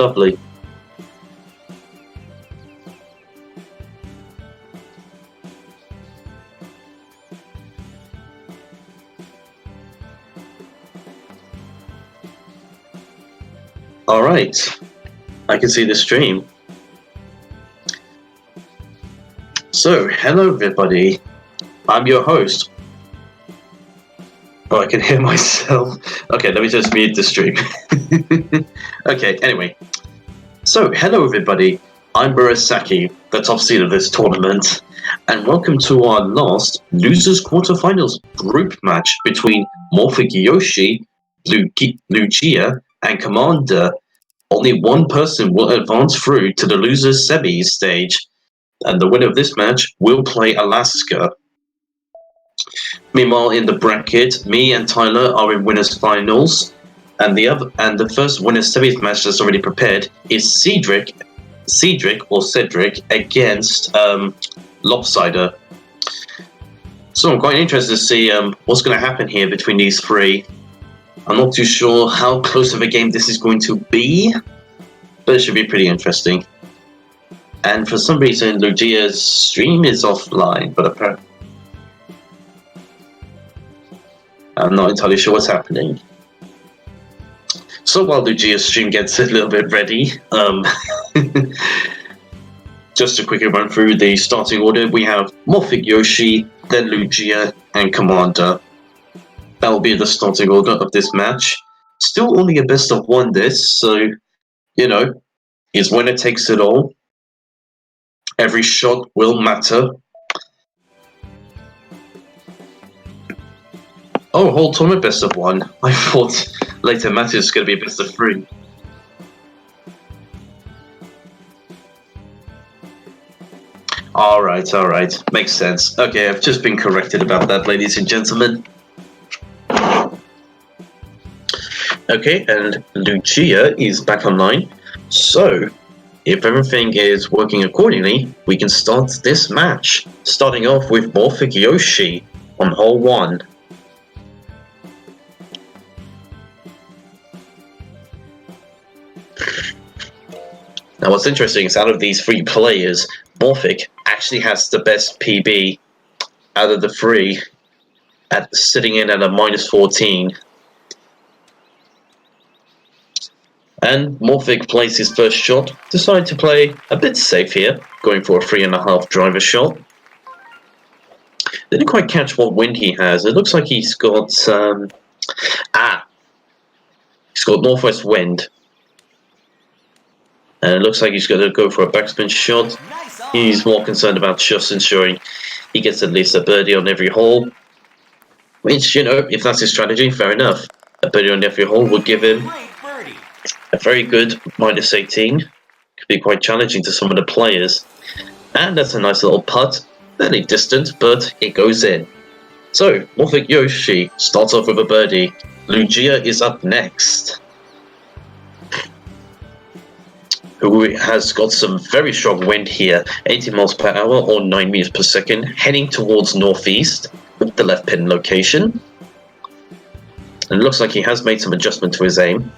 Lovely. Alright, I can see the stream. So, hello everybody, I'm your host. Oh, I can hear myself. Okay, let me just mute the stream. Okay, anyway. So, hello everybody, I'm Murasaki, the top seed of this tournament, and welcome to our last Losers Quarterfinals group match between Morphic Yoshi, Lugia, and Commander. Only one person will advance through to the Losers Semis stage, and the winner of this match will play Alaska. Meanwhile, in the bracket, me and Tyler are in winners finals, and the first winners semis match that's already prepared is Cedric against Lopsider. So I'm quite interested to see what's going to happen here between these three. I'm not too sure how close of a game this is going to be, but it should be pretty interesting. And for some reason, Lugia's stream is offline, but apparently I'm not entirely sure what's happening. So while Lugia's stream gets a little bit ready, just to quickly run through the starting order, we have Morphic Yoshi, then Lugia, and Commander. That will be the starting order of this match. Still only a best of one this, so, you know, his winner takes it all. Every shot will matter. Oh, whole tournament best of one. I thought later matches was going to be a best of three. Alright. Makes sense. Okay, I've just been corrected about that, ladies and gentlemen. Okay, and Lugia is back online. So, if everything is working accordingly, we can start this match. Starting off with Morphic Yoshi on hole 1. Now what's interesting is out of these 3 players, Morphic actually has the best PB out of the 3, sitting in at a -14. And Morphic plays his first shot, decided to play a bit safe here, going for a 3.5 driver shot. Didn't quite catch what wind he has. It looks like he's got he's got northwest wind. And it looks like he's going to go for a backspin shot. He's more concerned about just ensuring he gets at least a birdie on every hole. Which, you know, if that's his strategy, fair enough. A birdie on every hole would give him a very good -18. Could be quite challenging to some of the players. And that's a nice little putt. Fairly distant, but it goes in. So, Morphic Yoshi starts off with a birdie. Lugia is up next, who has got some very strong wind here, 80 miles per hour or 9 meters per second, heading towards northeast with the left pin location. And it looks like he has made some adjustment to his aim.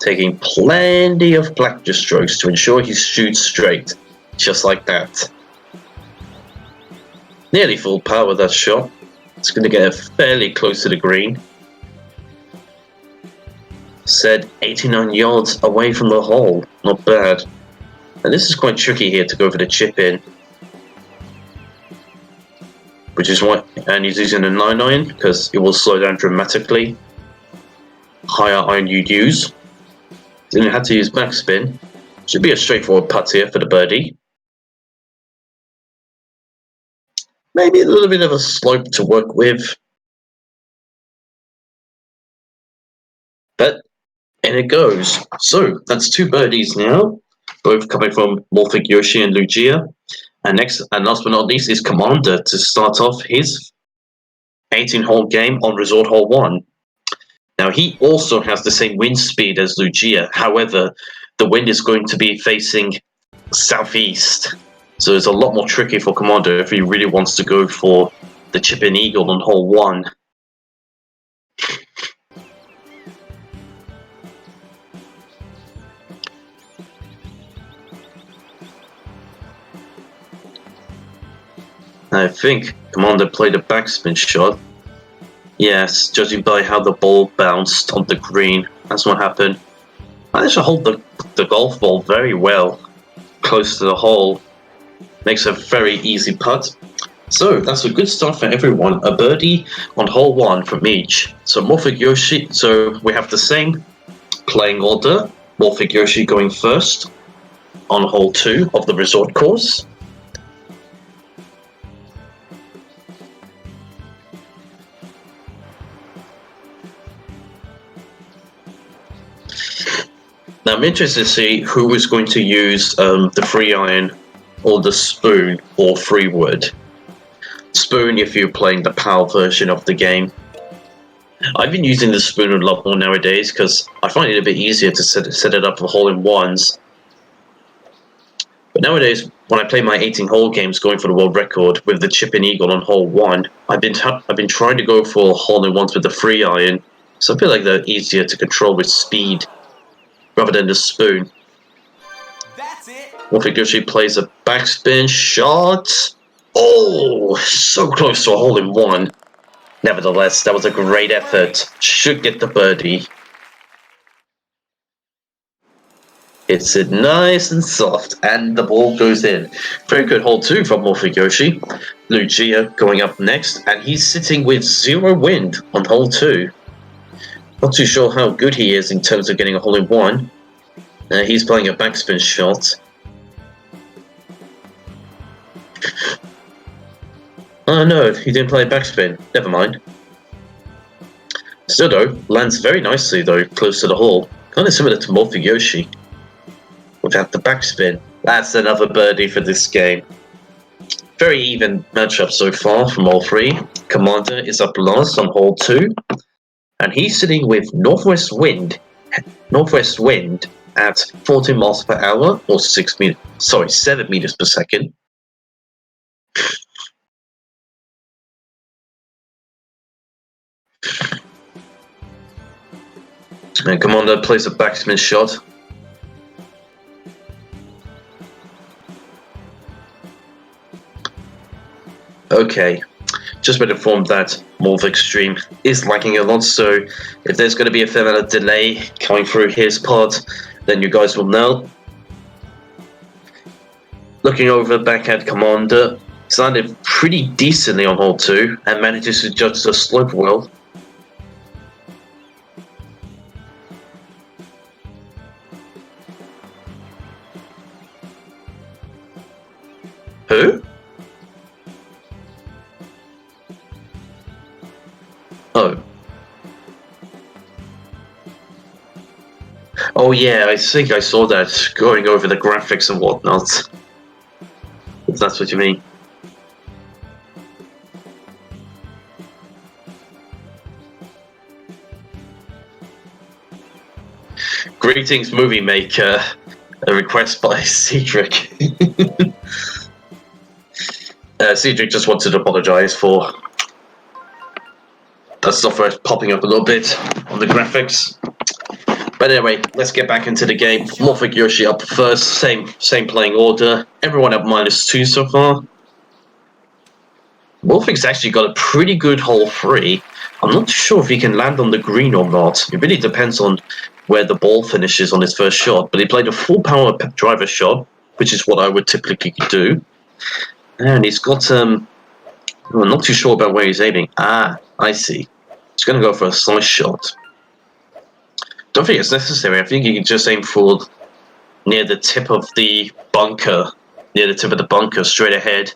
Taking plenty of practice strokes to ensure he shoots straight, just like that. Nearly full power that shot. It's going to get fairly close to the green. Said 89 yards away from the hole, not bad. And this is quite tricky here to go for the chip in. Which is why, and he's using a 9-iron because it will slow down dramatically. Higher iron you'd use. Then you had to use backspin. Should be a straightforward putt here for the birdie. Maybe a little bit of a slope to work with. But in it goes. So that's 2 birdies now, both coming from Morphic Yoshi and Lugia. And next, and last but not least, is Commander to start off his 18-hole game on Resort Hole 1. Now, he also has the same wind speed as Lucia. However, the wind is going to be facing southeast. So it's a lot more tricky for Commander if he really wants to go for the chip-in eagle on hole 1. I think Commander played a backspin shot. Yes, judging by how the ball bounced on the green, that's what happened. Managed to hold the golf ball very well, close to the hole. Makes a very easy putt. So that's a good start for everyone. A birdie on hole 1 from each. So Morphic Yoshi, so we have the same playing order. Morphic Yoshi going first on hole 2 of the resort course. Now I'm interested to see who is going to use the free iron or the spoon or free wood. Spoon if you're playing the PAL version of the game. I've been using the spoon a lot more nowadays because I find it a bit easier to set it up for hole-in-ones. But nowadays, when I play my 18-hole games going for the world record with the chip-in eagle on hole 1, I've been trying to go for hole-in-ones with the free iron, so I feel like they're easier to control with speed rather than the spoon. That's it. Morphic Yoshi plays a backspin shot. Oh, so close to a hole-in-one. Nevertheless, that was a great effort. Should get the birdie. Hits it nice and soft, and the ball goes in. Very good hole 2 from Morphic Yoshi. Lucia going up next, and he's sitting with 0 wind on hole 2. Not too sure how good he is in terms of getting a hole-in-one. He's playing a backspin shot. Oh no, he didn't play backspin. Never mind. Still though, lands very nicely though, close to the hole. Kind of similar to Morphic Yoshi. Without the backspin. That's another birdie for this game. Very even matchup so far from all 3. Commander is up last on hole 2. And he's sitting with northwest wind at 14 miles per hour or 7 meters per second. And Commander plays a backspin shot. Okay, just been informed that Morphic Stream is lagging a lot, so if there's going to be a fair amount of delay coming through his pod, then you guys will know. Looking over back at Commander, he's landed pretty decently on hole 2 and manages to judge the slope well. Who? Oh. Oh yeah, I think I saw that going over the graphics and whatnot. If that's what you mean. Greetings, movie maker. A request by Cedric. Cedric just wanted to apologize for the software popping up a little bit on the graphics. But anyway, let's get back into the game. Morphic Yoshi up first, same playing order. Everyone at -2 so far. Morphic's actually got a pretty good hole 3. I'm not sure if he can land on the green or not. It really depends on where the ball finishes on his first shot. But he played a full power driver shot, which is what I would typically do. And he's got I'm not too sure about where he's aiming. Ah, I see. He's going to go for a slice shot. Don't think it's necessary. I think you can just aim for near the tip of the bunker, straight ahead.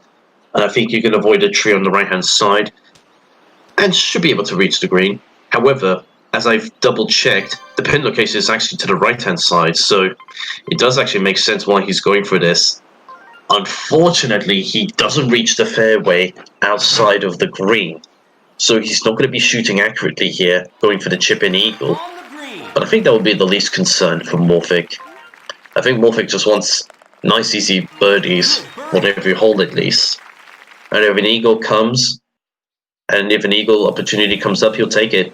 And I think you can avoid a tree on the right-hand side and should be able to reach the green. However, as I've double-checked, the pin location is actually to the right-hand side, so it does actually make sense why he's going for this. Unfortunately, he doesn't reach the fairway outside of the green. So he's not going to be shooting accurately here, going for the chip-in eagle. On the green. But I think that would be the least concern for Morphic. I think Morphic just wants nice, easy birdies on every hole at least. And if an eagle comes, and if an eagle opportunity comes up, he'll take it.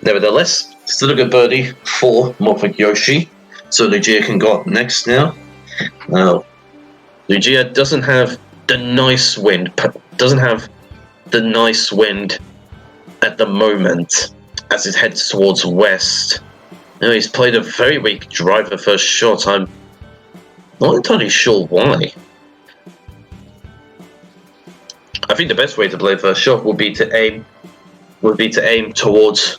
Nevertheless, still a good birdie for Morphic Yoshi. So Lugia can go up next now. Now, Lugia doesn't have the nice wind. At the moment as it heads towards west. Now he's played a very weak driver first shot. I'm not entirely sure why. I think the best way to play first shot would be to aim towards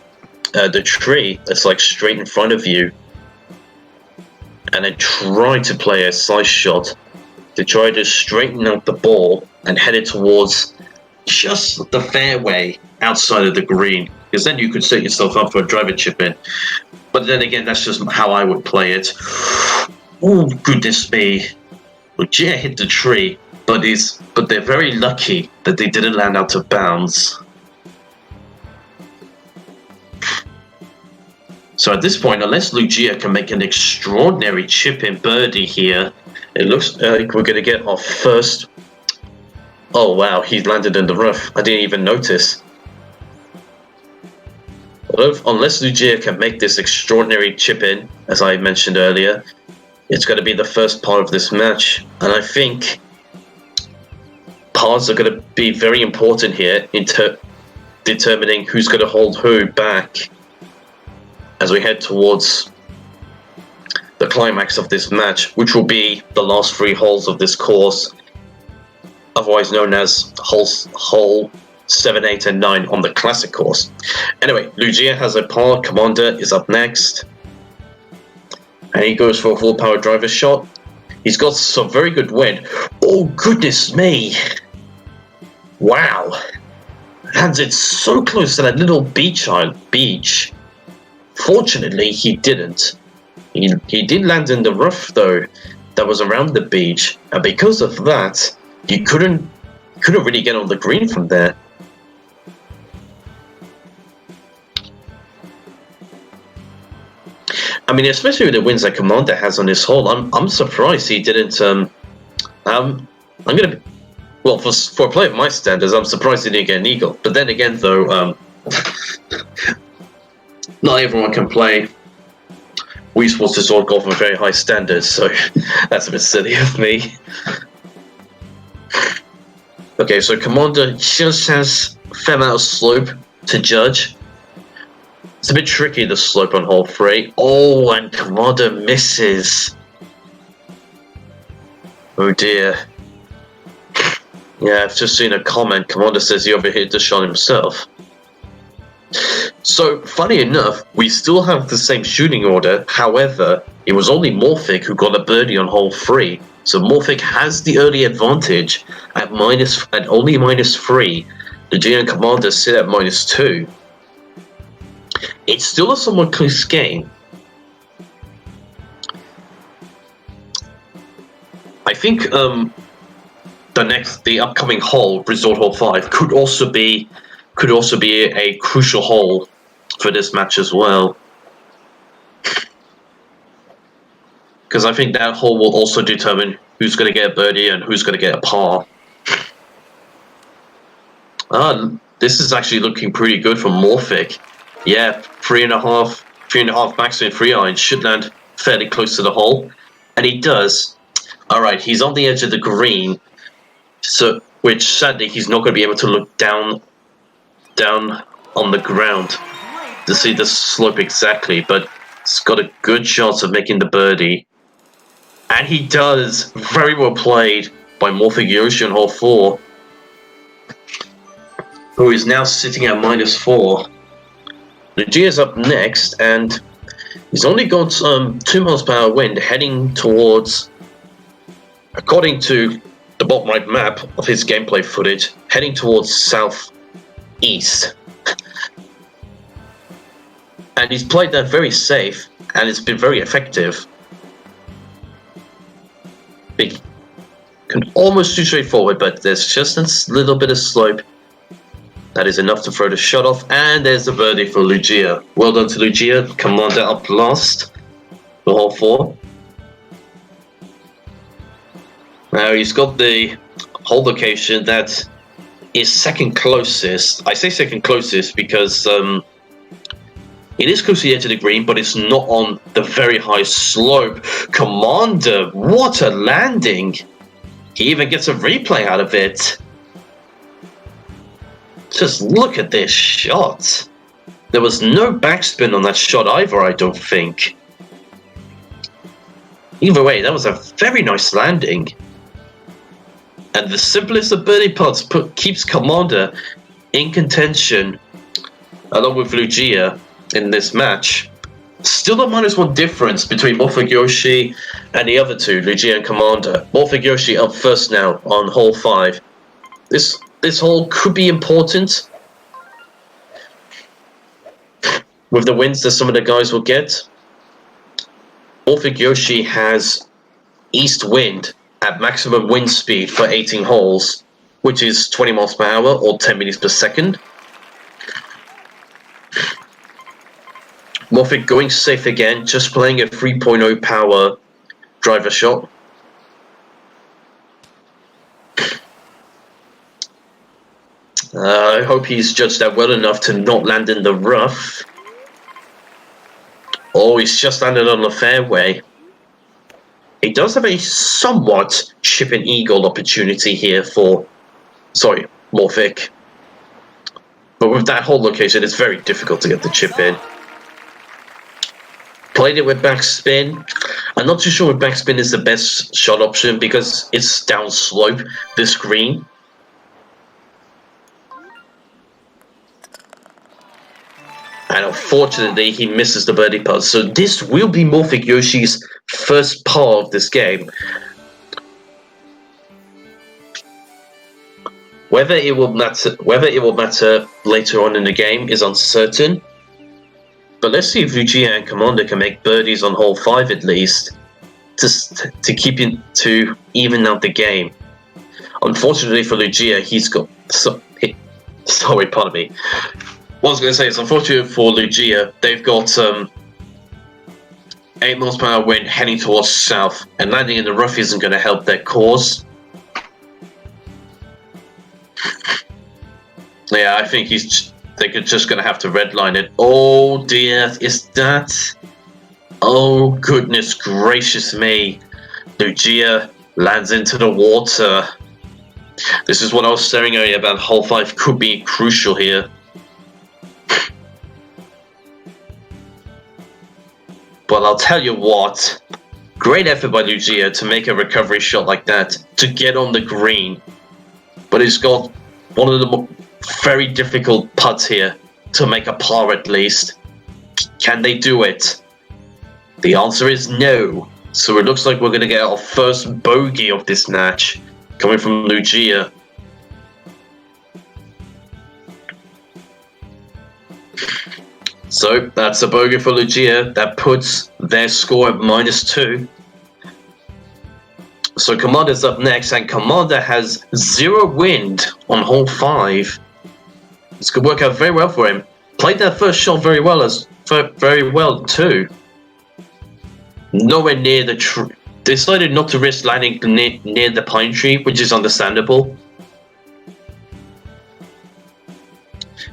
the tree that's like straight in front of you, and then try to play a slice shot to try to straighten out the ball and head it towards just the fairway outside of the green, because then you could set yourself up for a driver chip in. But then again, that's just how I would play it. Oh goodness me! Lugia hit the tree, but they're very lucky that they didn't land out of bounds. So at this point, unless Lugia can make an extraordinary chip-in birdie here, it looks like we're going to get our first... Oh wow, he landed in the rough. I didn't even notice. Unless Lugia can make this extraordinary chip-in, as I mentioned earlier, it's going to be the first part of this match. And I think pars are going to be very important here in determining who's going to hold who back as we head towards the climax of this match, which will be the last 3 holes of this course, otherwise known as hole 7, 8, and 9 on the classic course. Anyway, Lugia has a par. Commander is up next, and he goes for a full power driver shot. He's got some very good wind. Oh goodness me! Wow, lands it so close to that little beach. Fortunately, he didn't. He did land in the rough though, that was around the beach, and because of that, you couldn't really get on the green from there. I mean, especially with the wins that Commander has on this hole, I'm surprised he didn't. I'm gonna. Well, for a player of my standards, I'm surprised he didn't get an eagle. But then again, though, not everyone can play Wii Sports Resort Golf with very high standards, so that's a bit silly of me. Okay, so Commander just has a fair amount of slope to judge. It's a bit tricky, the slope on hole 3. Oh, and Commander misses. Oh dear. Yeah, I've just seen a comment. Commander says he overhit the shot himself. So, funny enough, we still have the same shooting order. However, it was only Morphic who got a birdie on hole 3. So Morphic has the early advantage at only -3. The Lugia and Commander sit at -2. It's still a somewhat close game. I think the upcoming hole, Resort Hole 5, could also be a crucial hole for this match as well. Because I think that hole will also determine who's going to get a birdie and who's going to get a par. This is actually looking pretty good for Morphic. Yeah, 3.5 backswing 3 iron should land fairly close to the hole, and he does. All right, he's on the edge of the green, so which sadly he's not going to be able to look down on the ground to see the slope exactly, but he's got a good chance of making the birdie. And he does. Very well played by Morphic Yoshi on hole 4, who is now sitting at -4. Lugia's up next, and he's only got 2 miles per hour wind heading towards, according to the bottom right map of his gameplay footage, heading towards southeast. And he's played that very safe, and it's been very effective. Can almost too straightforward, but there's just a little bit of slope. That is enough to throw the shot off, and there's the birdie for Lucia. Well done to Lucia. Commander up last for hole 4. Now he's got the hole location that is second closest. I say second closest because it is close to the edge of the green, but it's not on the very high slope. Commander, what a landing! He even gets a replay out of it. Just look at this shot. There was no backspin on that shot either, I don't think. Either way, that was a very nice landing. And the simplest of birdie putts keeps Commander in contention, along with Lucia, in this match. Still a -1 difference between Morphic and the other two, Lucia and Commander. Morphic up first now on hole 5. This hole could be important with the wins that some of the guys will get. Morphic has east wind at maximum wind speed for 18 holes, which is 20 miles per hour or 10 meters per second. Morphic going safe again, just playing a 3.0 power driver shot. I hope he's judged that well enough to not land in the rough. Oh, he's just landed on the fairway. He does have a somewhat chip and eagle opportunity here for, Morphic. But with that hole location, it's very difficult to get the chip in. Played it with backspin. I'm not too sure if backspin is the best shot option because it's downslope this green. And unfortunately, he misses the birdie putt. So this will be Morphic Yoshi's first par of this game. Whether it will matter later on in the game is uncertain. But let's see if Lucia and Commander can make birdies on hole 5 at least to keep in, to even out the game. Unfortunately for Lucia, he's got pardon me. What I was going to say is, unfortunately for Lucia, they've got 8 miles per hour wind heading towards south, and landing in the rough isn't going to help their cause. Yeah, I think they're just going to have to redline it. Oh dear, is that? Oh goodness gracious me. Lucia lands into the water. This is what I was saying earlier about hole 5 could be crucial here. But I'll tell you what, great effort by Lucia to make a recovery shot like that, to get on the green. But he's got one of the very difficult putts here to make a par at least. Can they do it? The answer is no. So it looks like we're going to get our first bogey of this match, coming from Lucia. So that's a bogey for Lucia. That puts their score at -2. So Commander's up next, and Commander has 0 wind on hole 5. This could work out very well for him. Played that first shot very well too. Nowhere near the tree. Decided not to risk landing near the pine tree, which is understandable.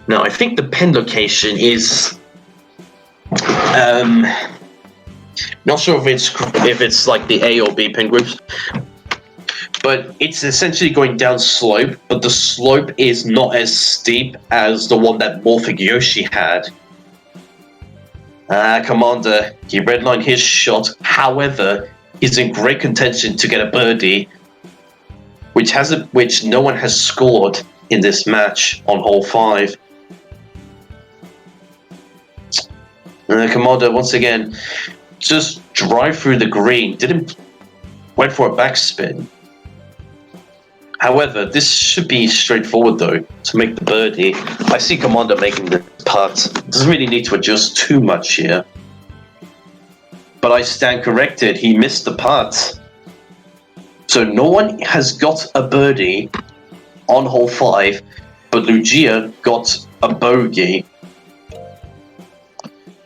Now I think the pin location is. Not sure if it's like the A or B pin groups, but it's essentially going down slope, but the slope is not as steep as the one that Morphic Yoshi had. Commander, he redlined his shot. However, he's in great contention to get a birdie, which no one has scored in this match on hole 5. Commander once again just drive through the green, went for a backspin. However, this should be straightforward though to make the birdie. I see Commander making the putt. Doesn't really need to adjust too much here. But I stand corrected. He missed the putt. So no one has got a birdie on hole 5 but Lugia got a bogey.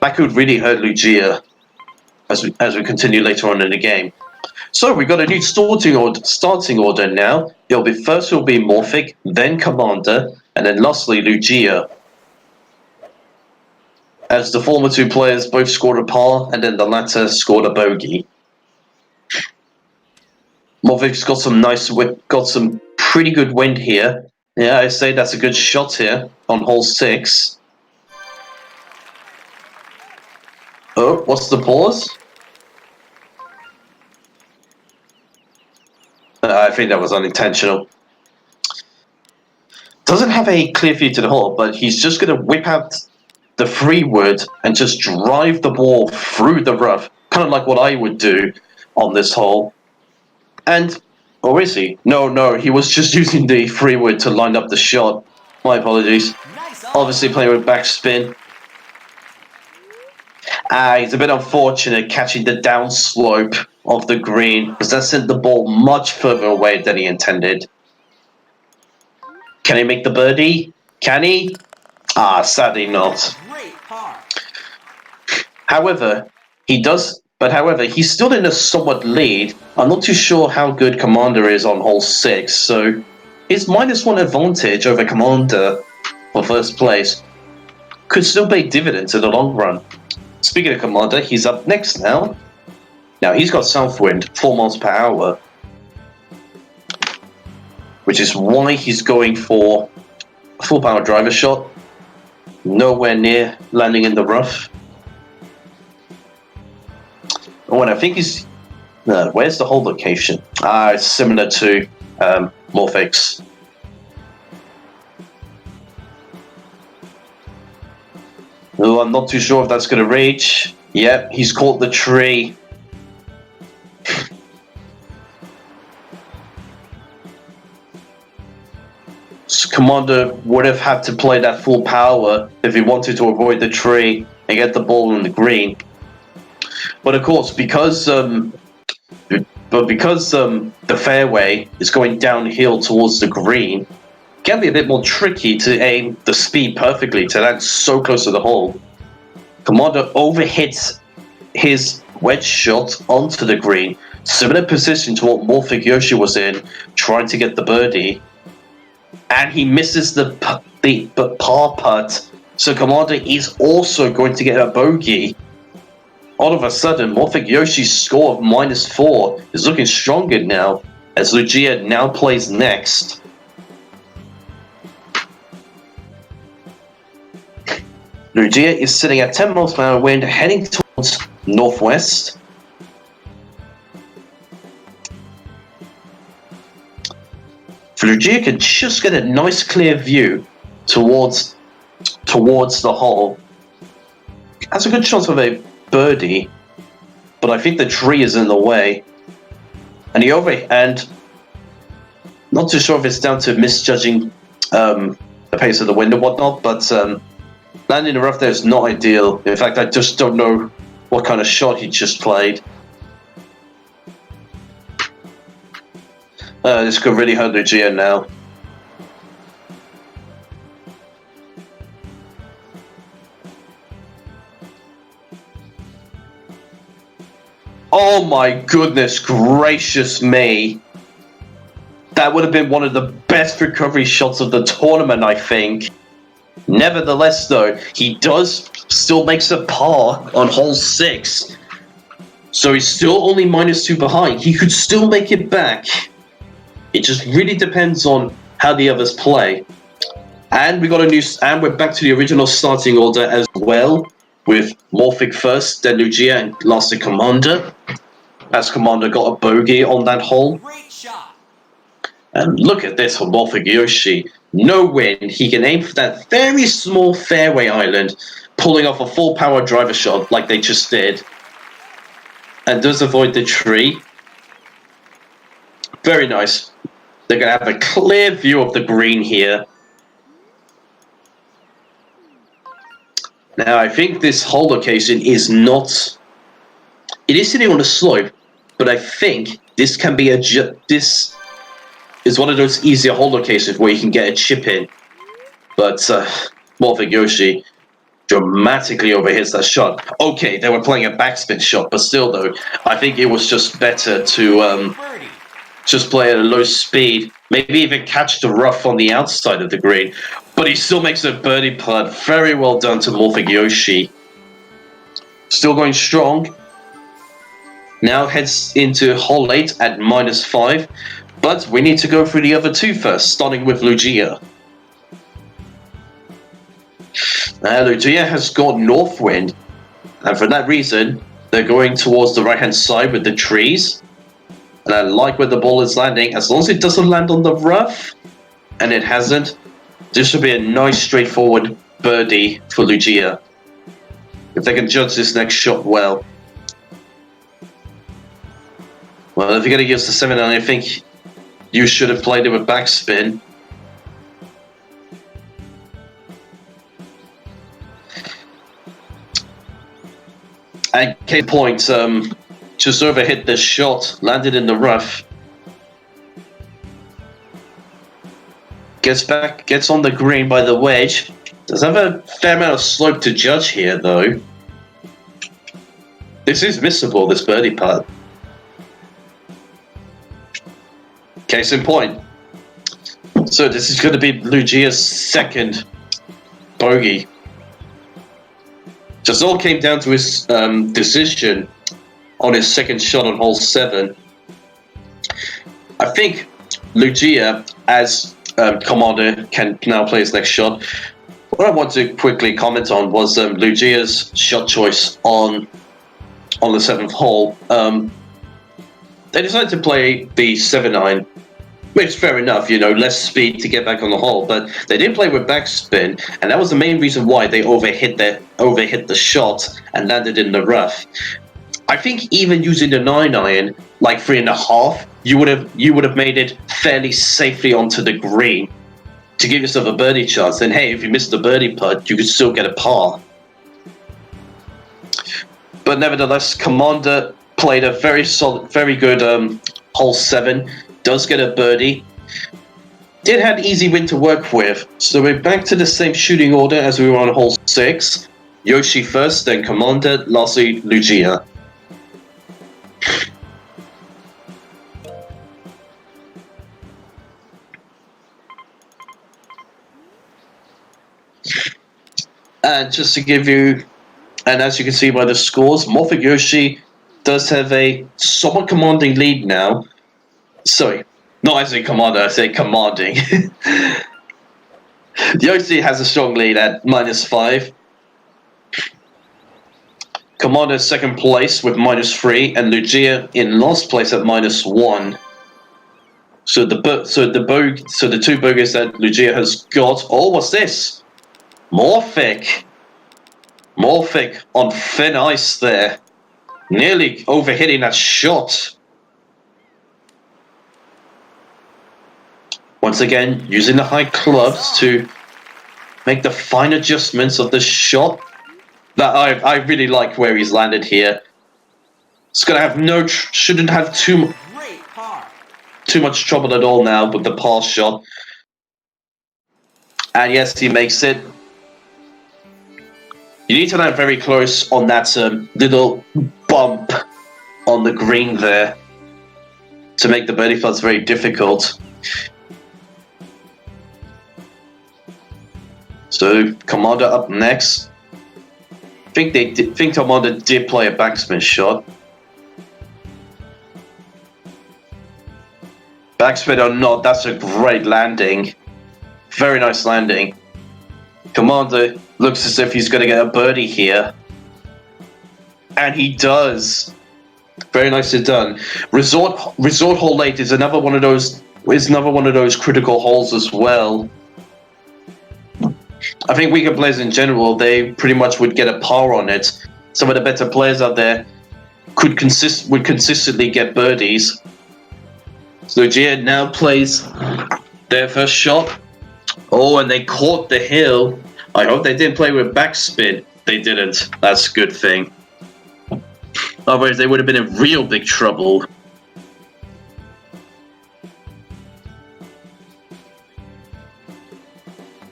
That could really hurt Lugia as we continue later on in the game. So we got a new starting order now. It'll be Morphic, then Commander, and then lastly Lugia. As the former two players both scored a par, and then the latter scored a bogey. Morphic's got some pretty good wind here. Yeah, I say that's a good shot here on hole 6. Oh, what's the pause? I think that was unintentional. Doesn't have a clear view to the hole, but he's just going to whip out the 3 wood and just drive the ball through the rough, kind of like what I would do on this hole. And, or is he? No, he was just using the 3 wood to line up the shot. My apologies. Obviously playing with backspin. He's a bit unfortunate catching the downslope of the green, because that sent the ball much further away than he intended. Can he make the birdie? Can he? Sadly not. However, he's still in a somewhat lead. I'm not too sure how good Commander is on hole 6, so his -1 advantage over Commander for first place could still pay dividends in the long run. Speaking of Commander, he's up next now. Now he's got Southwind, 4 miles per hour, which is why he's going for a full power driver shot. Nowhere near landing in the rough. Oh, and I think he's... where's the hole location? It's similar to Morphic's. Oh, I'm not too sure if that's going to reach. Yep, he's caught the tree. Commander would have had to play that full power if he wanted to avoid the tree and get the ball on the green. But of course, because the fairway is going downhill towards the green, it can be a bit more tricky to aim the speed perfectly to land so close to the hole. Commander overhits his wedge shot onto the green, similar position to what Morphic Yoshi was in, trying to get the birdie. And he misses the par putt, so Commander is also going to get a bogey. All of a sudden, Morphic Yoshi's score of -4 is looking stronger now, as Lugia now plays next. Lugia is sitting at 10 miles per hour wind, heading towards northwest. Lugia can just get a nice clear view towards the hole. Has a good chance of a birdie, but I think the tree is in the way. And not too sure if it's down to misjudging the pace of the wind or whatnot, but landing in the rough there is not ideal. In fact, I just don't know what kind of shot he just played. This could really hurt Lugia now. Oh my goodness gracious me. That would have been one of the best recovery shots of the tournament, I think. Nevertheless, though, he does still makes a par on hole 6. So he's still only -2 behind. He could still make it back. It just really depends on how the others play. And we're back to the original starting order as well, with Morphic first, then Lugia, and lastly Commander. As Commander got a bogey on that hole. Great shot. And look at this for Morphic Yoshi. No wind, he can aim for that very small fairway island, pulling off a full power driver shot like they just did. And does avoid the tree. Very nice. They're going to have a clear view of the green here. Now, I think this hole location is not... It is sitting on a slope, but I think this can be this is one of those easier hole locations where you can get a chip in. But Morphic Yoshi dramatically overhits that shot. Okay, they were playing a backspin shot, but still though, I think it was just better to Birdie. just play at a low speed, maybe even catch the rough on the outside of the green. But he still makes a birdie putt. Very well done to Morphic Yoshi. Still going strong. Now heads into hole 8 at -5. But we need to go through the other two first, starting with Lugia. Lugia has got north wind, and for that reason, they're going towards the right-hand side with the trees. And I like where the ball is landing. As long as it doesn't land on the rough, and it hasn't, this should be a nice, straightforward birdie for Lugia. If they can judge this next shot well. Well, if you're going to use the 7-9, I think you should have played it with backspin. And case point, just overhit the shot, landed in the rough. Gets back, gets on the green by the wedge. Does have a fair amount of slope to judge here, though. This is missable, this birdie putt. Case in point. So this is going to be Lugia's second bogey. Just all came down to his decision on his second shot on hole 7. I think Lugia, as commander, can now play his next shot. What I want to quickly comment on was Lugia's shot choice on the 7th hole. They decided to play the 7-9, which is fair enough, you know, less speed to get back on the hole, but they didn't play with backspin, and that was the main reason why they overhit the shot and landed in the rough. I think even using the 9-iron, like 3.5, you would have made it fairly safely onto the green to give yourself a birdie chance. And hey, if you missed the birdie putt, you could still get a par. But nevertheless, Commander played a very solid, very good hole 7. Does get a birdie. Did have easy win to work with. So we're back to the same shooting order as we were on hole 6. Yoshi first, then Commander, lastly Lugia. And just to give you, and as you can see by the scores, Morphic Yoshi does have a somewhat commanding lead now. Sorry, not as a commander, I say commanding. Yoshi has a strong lead at -5. Commander second place with -3, and Lugia in last place at -1. So the two bogeys that Lugia has got. Oh, what's this? Morphic on thin ice there, nearly overhitting that shot. Once again, using the high clubs to make the fine adjustments of the shot. That I really like where he's landed here. It's gonna have shouldn't have too much trouble at all now with the par shot. And yes, he makes it. You need to land very close on that little bump on the green there to make the birdie putts very difficult. So Commander up next. I think Commander did play a backspin shot. Backspin or not, that's a great landing. Very nice landing. Commander looks as if he's going to get a birdie here. And he does. Very nicely done. Resort hole 8 is another one of those critical holes as well. I think weaker players in general, they pretty much would get a par on it. Some of the better players out there would consistently get birdies. So Lugia now plays their first shot. Oh, and they caught the hill. I hope they didn't play with backspin. They didn't. That's a good thing. Otherwise, they would have been in real big trouble.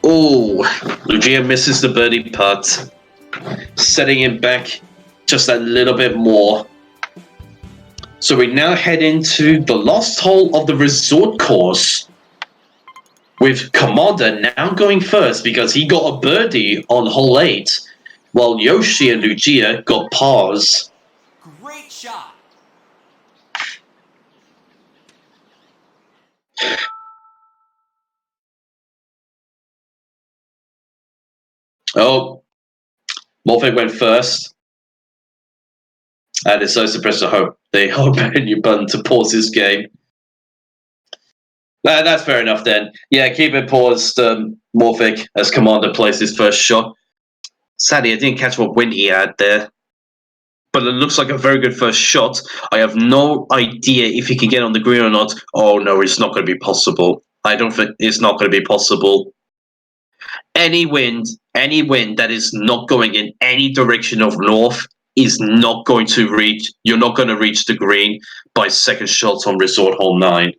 Oh, Lucia misses the birdie putt, setting him back just a little bit more. So we now head into the last hole of the resort course, with Commander now going first because he got a birdie on hole 8, while Yoshi and Lucia got pars. Great shot. Oh, Morphic went first. And decides to press the home menu button to pause this game. That's fair enough then. Yeah, keep it paused, Morphic, as Commander plays his first shot. Sadly, I didn't catch what wind he had there. But it looks like a very good first shot. I have no idea if he can get on the green or not. Oh no, it's not going to be possible. I don't think it's not going to be possible. Any wind that is not going in any direction of north is not going to reach. You're not going to reach the green by second shot on resort hole 9.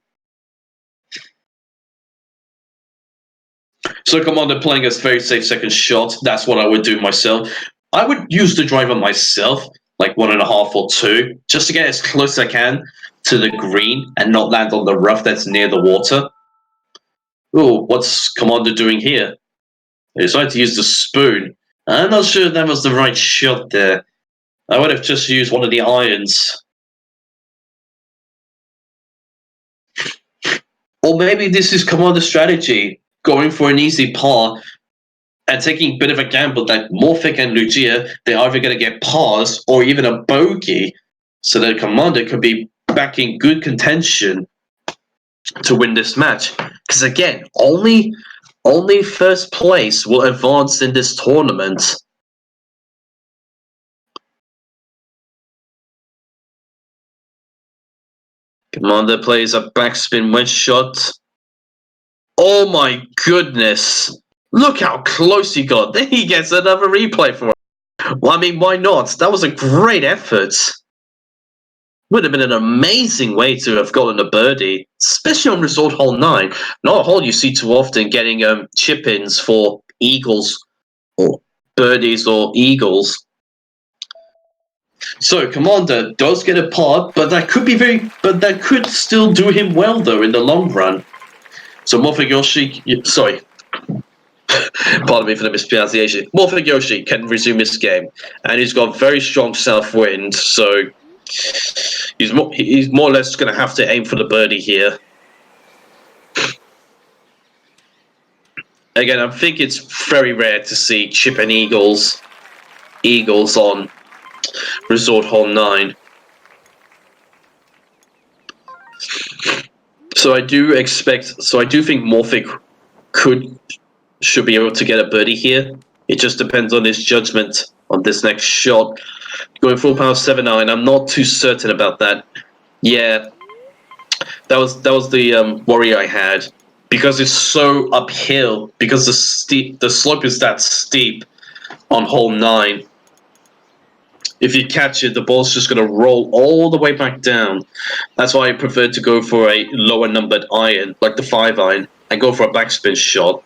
So Commander playing a very safe second shot. That's what I would do myself. I would use the driver myself, like 1.5 or 2, just to get as close as I can to the green and not land on the rough that's near the water. Oh, what's Commander doing here? He decided to use the spoon. I'm not sure that was the right shot there. I would have just used one of the irons. Or maybe this is Commander's strategy, going for an easy par and taking a bit of a gamble that Morphic and Lucia, they're either going to get pars or even a bogey, so that Commander could be back in good contention to win this match. Because again, only first place will advance in this tournament. Commander plays a backspin wedge shot. Oh my goodness! Look how close he got. Then he gets another replay for it. Well, I mean, why not? That was a great effort. Would have been an amazing way to have gotten a birdie, especially on resort hole 9. Not a hole you see too often, getting chip-ins for eagles or birdies or eagles. So Commander does get a par, but that could still do him well though in the long run. So Morphic Yoshi, sorry, pardon me for the mispronunciation. Morphic Yoshi can resume his game, and he's got very strong south wind, so he's more or less going to have to aim for the birdie here. Again, I think it's very rare to see chip and eagles on resort hole 9. So I do think Morphic should be able to get a birdie here. It just depends on his judgment on this next shot. Going full power 7-9, I'm not too certain about that. Yeah, that was the worry I had, because it's so uphill, because the slope is that steep on hole 9. If you catch it, the ball's just going to roll all the way back down. That's why I prefer to go for a lower numbered iron, like the 5-iron, and go for a backspin shot.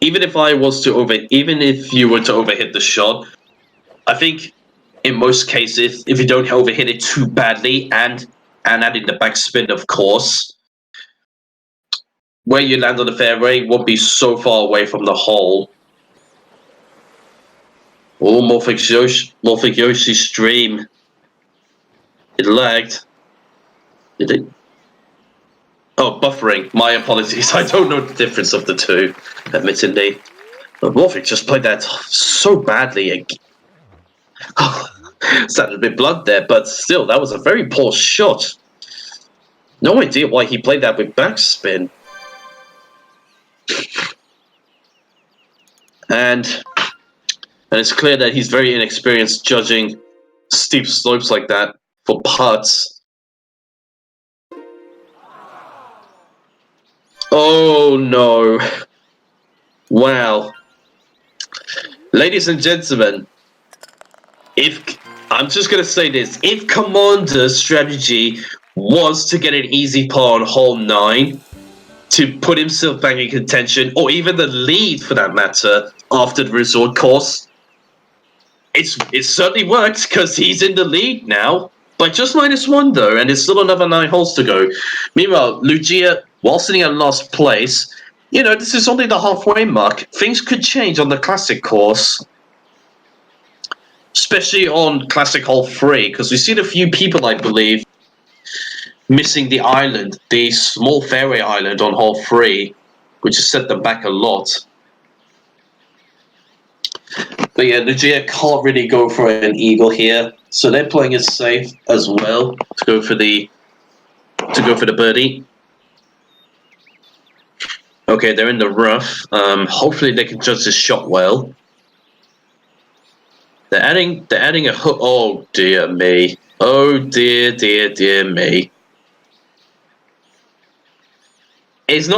Even if you were to overhit the shot, I think in most cases, if you don't overhit it too badly and adding the backspin, of course, where you land on the fairway won't be so far away from the hole. Oh, Morphic Yoshi's stream. It lagged. Did it? Oh, buffering. My apologies. I don't know the difference of the two, admittedly. But Morphic just played that so badly. Started a bit blunt there, but still, that was a very poor shot. No idea why he played that with backspin. And it's clear that he's very inexperienced judging steep slopes like that for putts. Oh no. Wow. Ladies and gentlemen, I'm just going to say this, if Commander's strategy was to get an easy par on hole 9, to put himself back in contention, or even the lead for that matter, after the resort course. It certainly worked because he's in the lead now, by just -1 though, and there's still another 9 holes to go. Meanwhile, Lugia, while sitting at last place, this is only the halfway mark. Things could change on the classic course, especially on classic hole 3, because we've seen a few people, I believe, missing the island, the small fairway island on hole 3, which has set them back a lot. But yeah, Lugia can't really go for an eagle here, so they're playing it safe as well to go for the birdie. Okay, they're in the rough. Hopefully they can judge this shot well. They're adding a hook. Oh dear me. Oh dear me. It's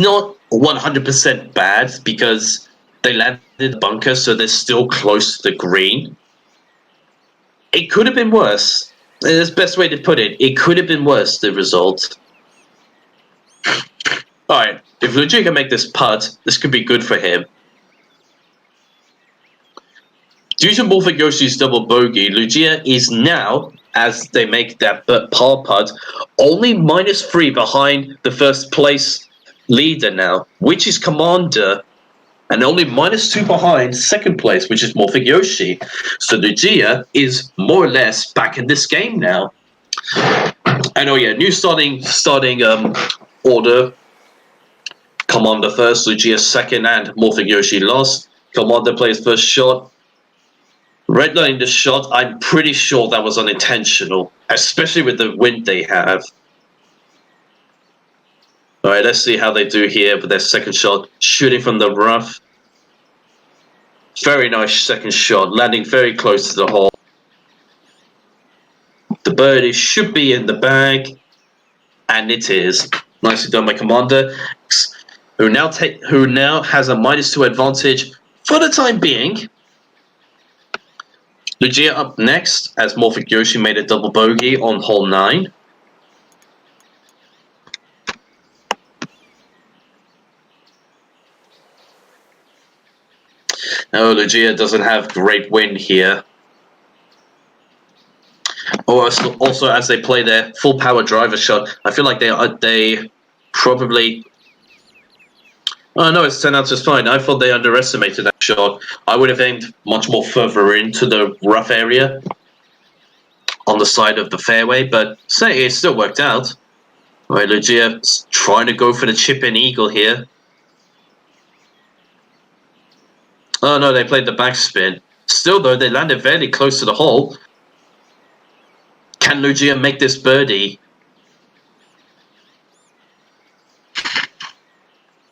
not 100% bad because they landed the bunker, so they're still close to the green. It could have been worse. That's the best way to put it. It could have been worse, the result. Alright, if Luigi can make this putt, this could be good for him. Due to Morphic Yoshi's double bogey, Lugia is now, as they make that par putt, only -3 behind the first place leader now, which is Commander, and only -2 behind second place, which is Morphic Yoshi. So Lugia is more or less back in this game now. And oh yeah, new starting order. Commander first, Lugia second, and Morphic Yoshi last. Commander plays first shot. Redlining the shot, I'm pretty sure that was unintentional, especially with the wind they have. Alright, let's see how they do here with their second shot. Shooting from the rough. Very nice second shot, landing very close to the hole. The birdie should be in the bag, and it is. Nicely done by Commander, who now has a -2 advantage for the time being. Lugia up next, as Morphic Yoshi made a double bogey on hole 9. No, Lugia doesn't have great wind here. Also, as they play their full power driver shot, I feel like they probably. Oh no, it's turned out just fine. I thought they underestimated that shot. I would have aimed much more further into the rough area on the side of the fairway, but say it still worked out. Alright, Lugia trying to go for the chip-in eagle here. Oh no, they played the backspin. Still though, they landed very close to the hole. Can Lugia make this birdie?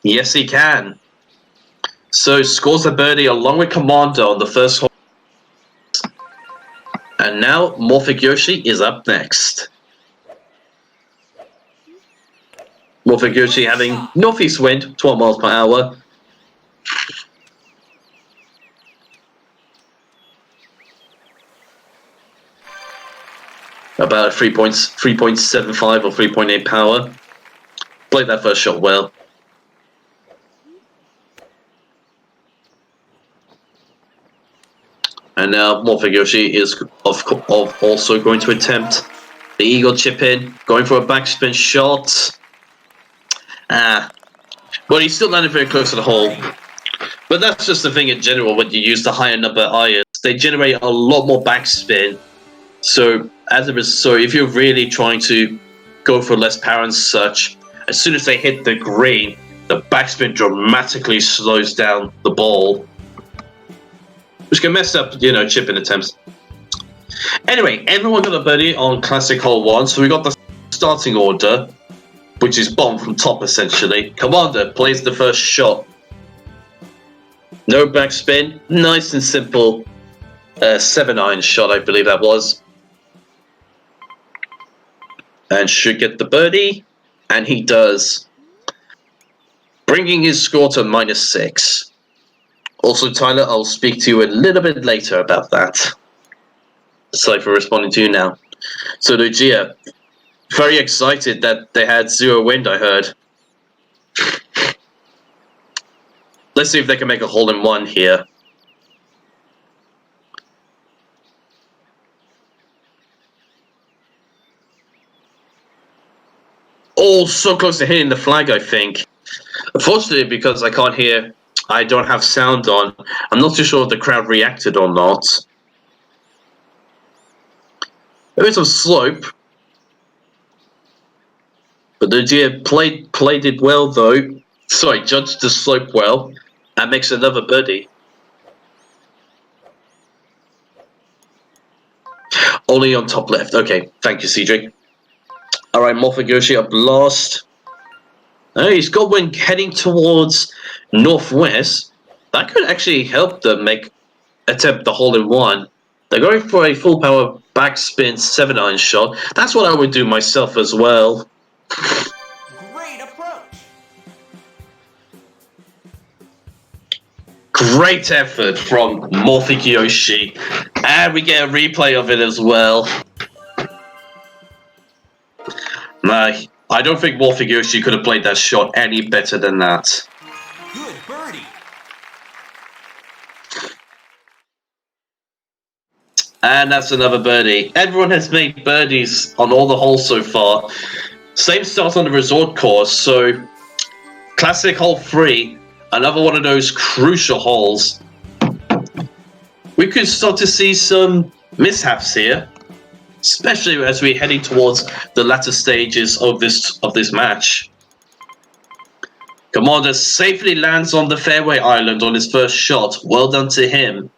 Yes, he can. So scores a birdie along with Commander on the first hole. And now Morphic Yoshi is up next. Morphic Yoshi having northeast wind, 12 miles per hour. About 3.75 or 3.8 power. Played that first shot well. And now Morphic Yoshi is also going to attempt the eagle chip in, going for a backspin shot. Well, he still landed very close to the hole. But that's just the thing in general when you use the higher number irons. They generate a lot more backspin. So if you're really trying to go for less power and such, as soon as they hit the green, the backspin dramatically slows down the ball, which can mess up, chip-in attempts. Anyway, everyone got a birdie on Classic Hole 1, so we got the starting order, which is bottom from top, essentially. Commander plays the first shot. No backspin. Nice and simple 7-iron shot, I believe that was. And should get the birdie. And he does. Bringing his score to -6. Also, Tyler, I'll speak to you a little bit later about that. Sorry for responding to you now. So, Lugia, very excited that they had 0 wind, I heard. Let's see if they can make a hole-in-one here. Oh, so close to hitting the flag, I think. Unfortunately, because I can't hear, I don't have sound on, I'm not too sure if the crowd reacted or not. There is some slope. But the deer played it well, though. Sorry, judged the slope well. And makes another birdie. Only on top left. Okay, thank you, CJ. Alright, Mofagoshi up last. Oh, he's got one heading towards northwest. That could actually help them attempt the hole-in-one. They're going for a full power backspin 7-iron shot. That's what I would do myself as well. Great approach. Great effort from Morphikiyoshi. And we get a replay of it as well. Nah, I don't think Morphikiyoshi could have played that shot any better than that. Good birdie. And that's another birdie. Everyone has made birdies on all the holes so far. Same start on the resort course, so classic hole 3, another one of those crucial holes. We could start to see some mishaps here, especially as we're heading towards the latter stages of this match. Commander safely lands on the fairway island on his first shot. Well done to him.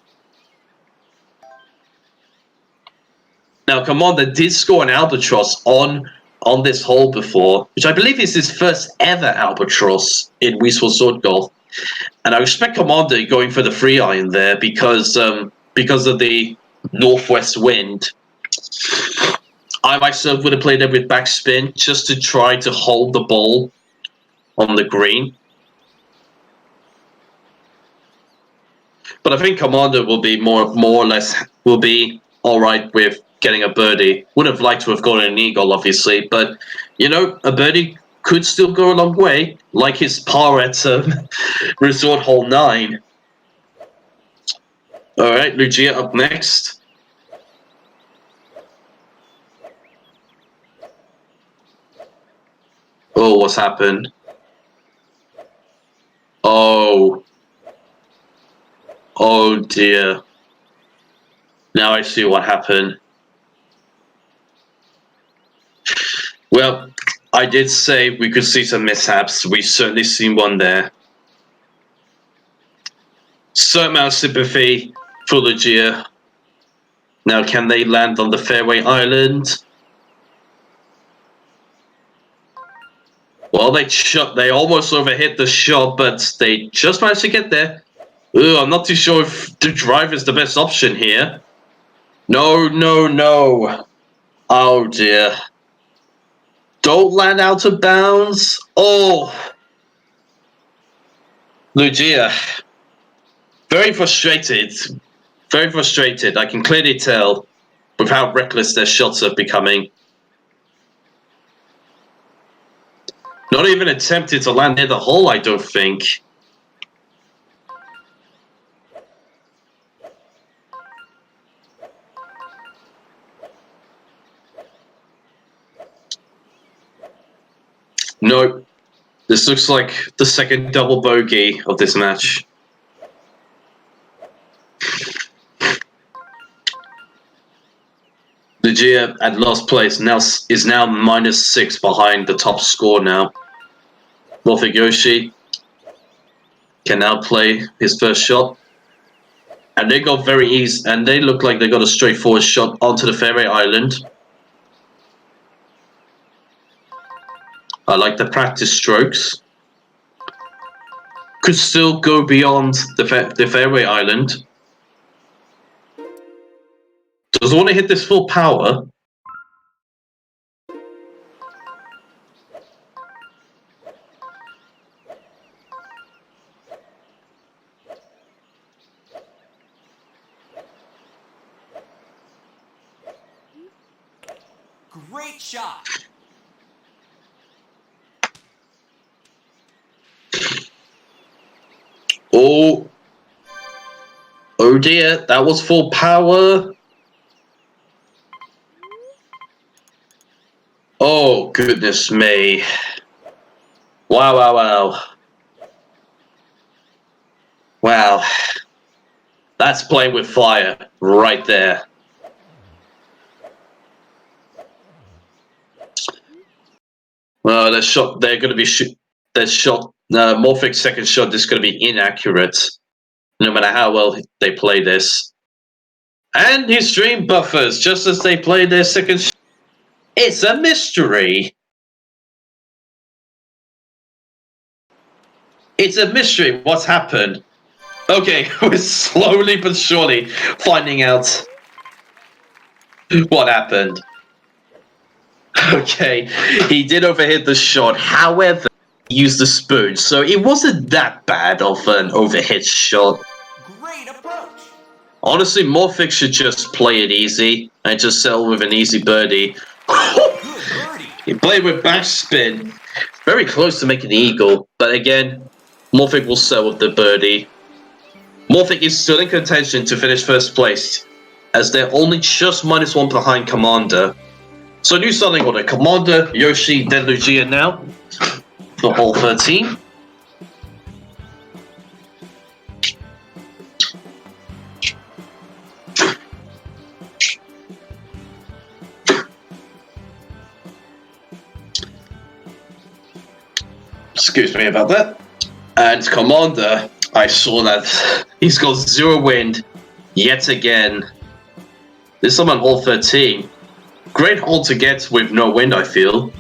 Now, Commander did score an albatross on this hole before, which I believe is his first ever albatross in Wii Sports Sword Golf. And I respect Commander going for the 3-iron there because of the northwest wind. I myself would have played it with backspin just to try to hold the ball on the green. But I think Commander will be more or less all right with getting a birdie. Would have liked to have gotten an eagle, obviously, but you know, a birdie could still go a long way, like his par at Resort Hole 9. All right, Lucia up next. Oh, what's happened? Oh. Oh dear. Now I see what happened. Well, I did say we could see some mishaps. We've certainly seen one there. Certain amount of sympathy for Lugia. Now, can they land on the fairway island? Well, they almost overhit the shot, but they just managed to get there. Ooh, I'm not too sure if the drive is the best option here. No, no, no. Oh dear. Don't land out of bounds. Oh. Lugia. Very frustrated. Very frustrated. I can clearly tell with how reckless their shots are becoming. Not even attempted to land near the hole, I don't think. Nope. This looks like the second double bogey of this match. Lugia at last place is now -6 behind the top score now. Wolfigoshi can now play his first shot. And they got very easy, and they look like they got a straightforward shot onto the fairway island. I like the practice strokes. Could still go beyond the fairway island. Does want to hit this full power. Great shot. Oh. Oh dear, that was full power. Oh, goodness me. Wow, wow, wow. Wow. That's playing with fire right there. Well, their shot, they're going to be their shot, Morphic's second shot is going to be inaccurate, no matter how well they play this. And his stream buffers just as they play their second shot. It's a mystery. It's a mystery what's happened. Okay, we're slowly but surely finding out what happened. Okay, he did overhit the shot. However, he used the spoon, so it wasn't that bad of an overhit shot. Great approach. Honestly, Morphic should just play it easy and just settle with an easy birdie. Good birdie. He played with backspin. Very close to making the eagle, but again, Morphic will settle with the birdie. Morphic is still in contention to finish first place, as they're only just -1 behind Commander. So new starting order: Commander, Yoshi, then Lugia now for hole 13. Excuse me about that. And Commander, I saw that he's got 0 wind yet again. This time on hole 13. Great hole to get with no wind, I feel.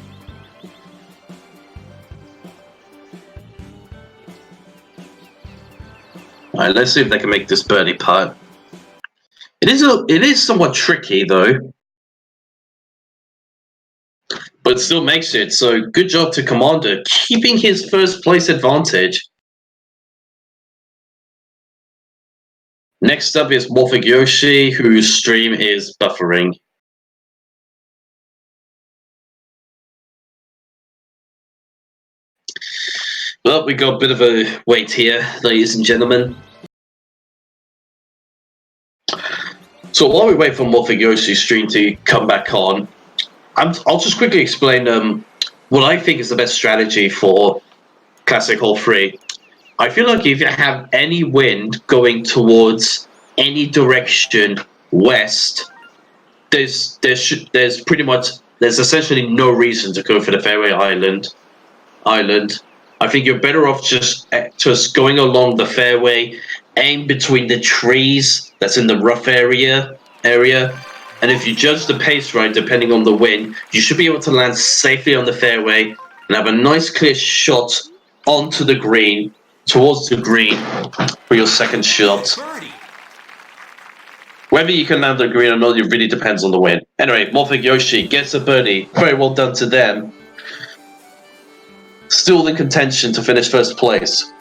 Alright, let's see if they can make this birdie putt. It is somewhat tricky though, but still makes it. So good job to Commander, keeping his first place advantage. Next up is Morphic Yoshi, whose stream is buffering. Well, we got a bit of a wait here, ladies and gentlemen. So while we wait for Morphic Yoshi's stream to come back on, I'll just quickly explain what I think is the best strategy for Classic Hole 3. I feel like if you have any wind going towards any direction west, there's essentially no reason to go for the fairway island. I think you're better off just going along the fairway, aim between the trees that's in the rough area, and if you judge the pace right, depending on the wind, you should be able to land safely on the fairway and have a nice clear shot onto the green, towards the green for your second shot. Birdie. Whether you can land the green or not, it really depends on the wind. Anyway, Morphic Yoshi gets a birdie. Very well done to them. Still in contention to finish first place.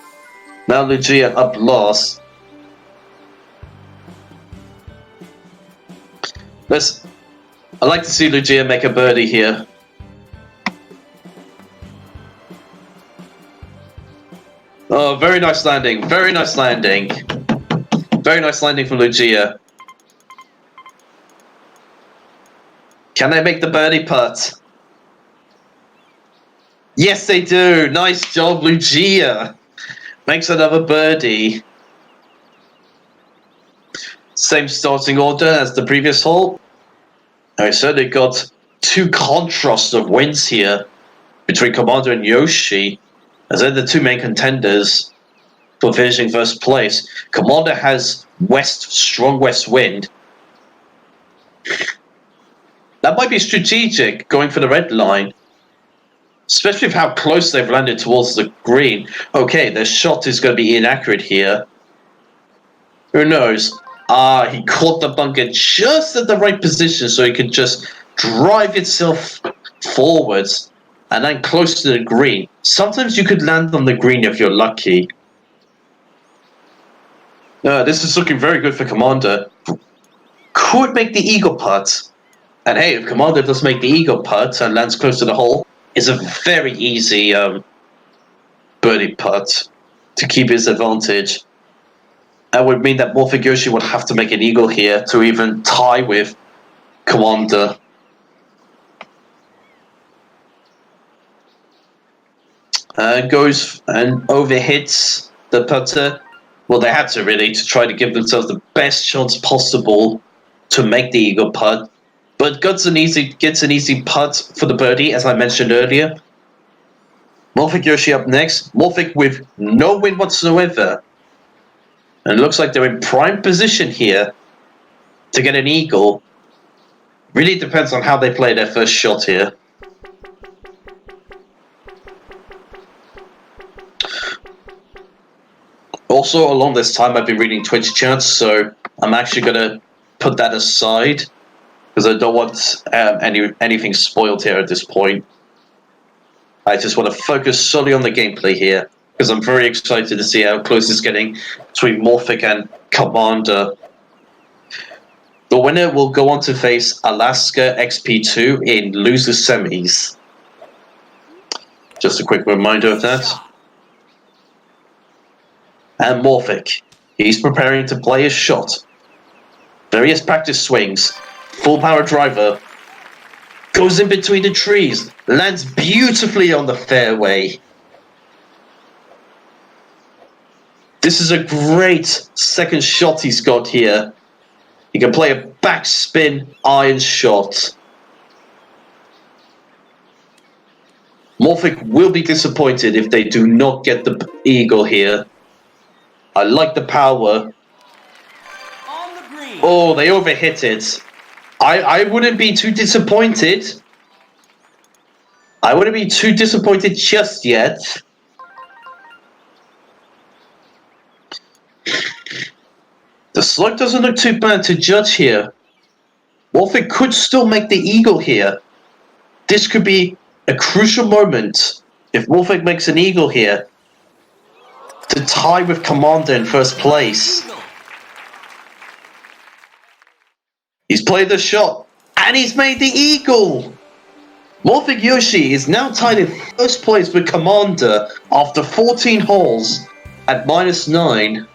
Now Lugia up last. I'd like to see Lugia make a birdie here. Oh, very nice landing. Very nice landing. Very nice landing from Lugia. Can they make the birdie putt? Yes, they do. Nice job, Lugia. Makes another birdie. Same starting order as the previous hole. I certainly got 2 contrasts of wins here between Commander and Yoshi, as they're the 2 main contenders for finishing first place. Commander has strong west wind. That might be strategic, going for the red line. Especially with how close they've landed towards the green. Okay, their shot is going to be inaccurate here. Who knows? He caught the bunker just at the right position so he could just drive itself forwards and then close to the green. Sometimes you could land on the green if you're lucky. This is looking very good for Commander. Could make the eagle putt. And hey, if Commander does make the eagle putt and lands close to the hole, it's a very easy birdie putt to keep his advantage. That would mean that Morphic Yoshi would have to make an eagle here to even tie with Commander. Goes and overhits the putter. Well, they had to really to try to give themselves the best chance possible to make the eagle putt. But gets an easy putt for the birdie, as I mentioned earlier. Morphic Yoshi up next. Morphic with no win whatsoever. And it looks like they're in prime position here to get an eagle. Really depends on how they play their first shot here. Also, along this time, I've been reading Twitch chats, so I'm actually going to put that aside because I don't want anything spoiled here at this point. I just want to focus solely on the gameplay here because I'm very excited to see how close it's getting between Morphic and Commander. The winner will go on to face Alaska XP2 in loser semis. Just a quick reminder of that. And Morphic, he's preparing to play his shot. Various practice swings, full power driver, goes in between the trees, lands beautifully on the fairway. This is a great second shot he's got here. He can play a backspin iron shot. Morphic will be disappointed if they do not get the eagle here. I like the power. On the green. Oh, they overhit it. I wouldn't be too disappointed. I wouldn't be too disappointed just yet. The slope doesn't look too bad to judge here. Morphic could still make the eagle here. This could be a crucial moment if Morphic makes an eagle here to tie with Commander in first place. He's played the shot and he's made the eagle. Morphic Yoshi is now tied in first place with Commander after 14 holes at -9.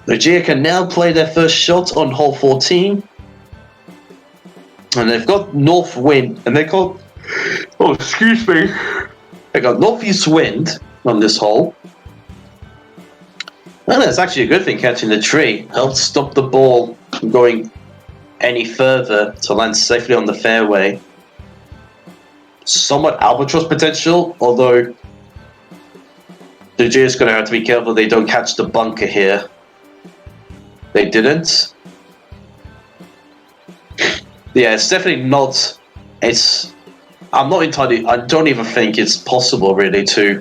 Lugia can now play their first shot on hole 14. And they've got north wind, and they got, oh, excuse me, they got northeast wind on this hole. And that's actually a good thing catching the tree. Helped stop the ball from going any further to land safely on the fairway. Somewhat albatross potential, although Lugia's going to have to be careful they don't catch the bunker here. They didn't. Yeah, it's definitely not. I'm not entirely. I don't even think it's possible really to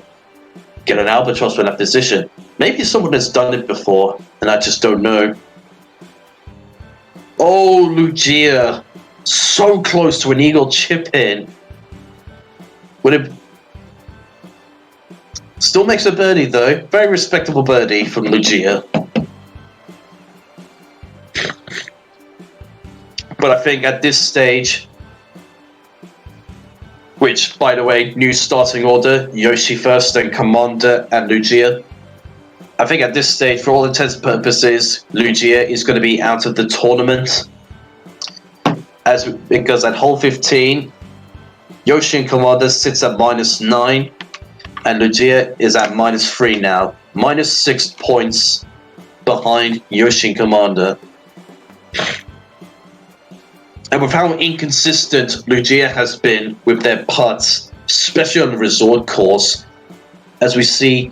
get an albatross in that position. Maybe someone has done it before, and I just don't know. Oh, Lugia, so close to an eagle chip in. Would it? Still makes a birdie though. Very respectable birdie from Lugia. But I think at this stage, which, by the way, new starting order, Yoshi first, then Commander and Lugia. I think at this stage, for all intents and purposes, Lugia is going to be out of the tournament. Because at hole 15, Yoshi and Commander sits at -9, and Lugia is at -3 now. -6 points behind Yoshi and Commander. And with how inconsistent Lugia has been with their putts, especially on the resort course, as we see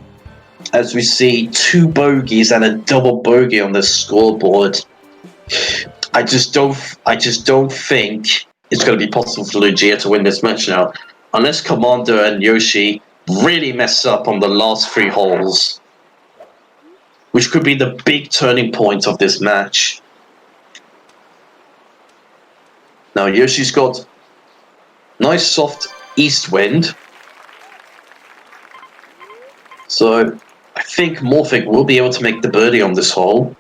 2 bogeys and a double bogey on the scoreboard, I just don't think it's going to be possible for Lugia to win this match now, unless Commander and Yoshi really mess up on the last 3 holes, which could be the big turning point of this match. Now Yoshi's got nice soft east wind, so I think Morphic will be able to make the birdie on this hole.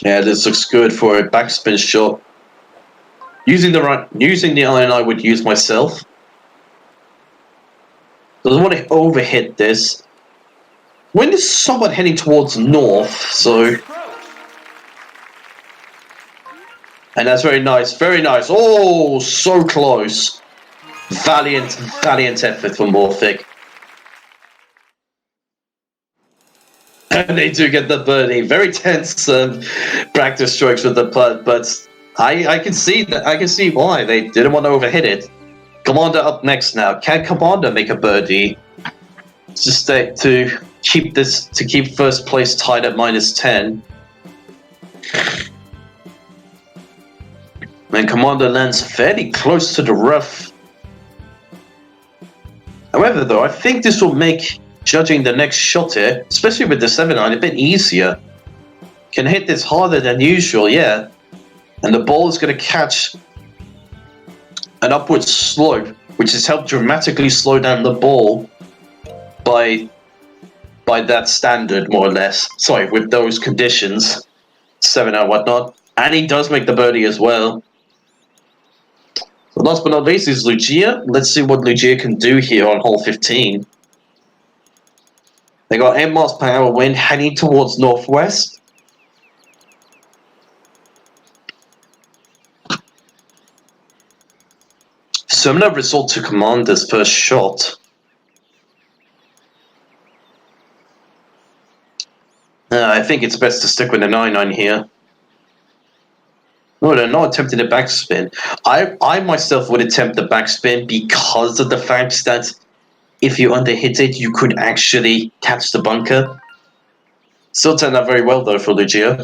Yeah, this looks good for a backspin shot. using the iron I would use myself. Doesn't want to overhit this. Wind is somewhat heading towards north, so. And that's very nice, very nice. Oh, so close. Valiant effort from Morphic. And they do get the birdie. Very tense practice strokes with the putt, but I can see that. I can see why they didn't want to overhit it. Commander up next now. Can Commander make a birdie? Just to keep first place tied at -10. And Commander lands fairly close to the rough. However, though, I think this will make judging the next shot here, especially with the 7-iron, a bit easier. Can hit this harder than usual, yeah. And the ball is going to catch an upward slope, which has helped dramatically slow down the ball by that standard, more or less. Sorry, with those conditions. 7-iron, whatnot. And he does make the birdie as well. Last but not least is Lucia. Let's see what Lucia can do here on hole 15. They got 8 miles per hour wind heading towards northwest. Similar result to Commander's first shot. I think it's best to stick with the 9-iron here. No, they're not attempting a backspin. I myself would attempt the backspin because of the fact that if you underhit it, you could actually catch the bunker. Still turned out very well though for Lucia.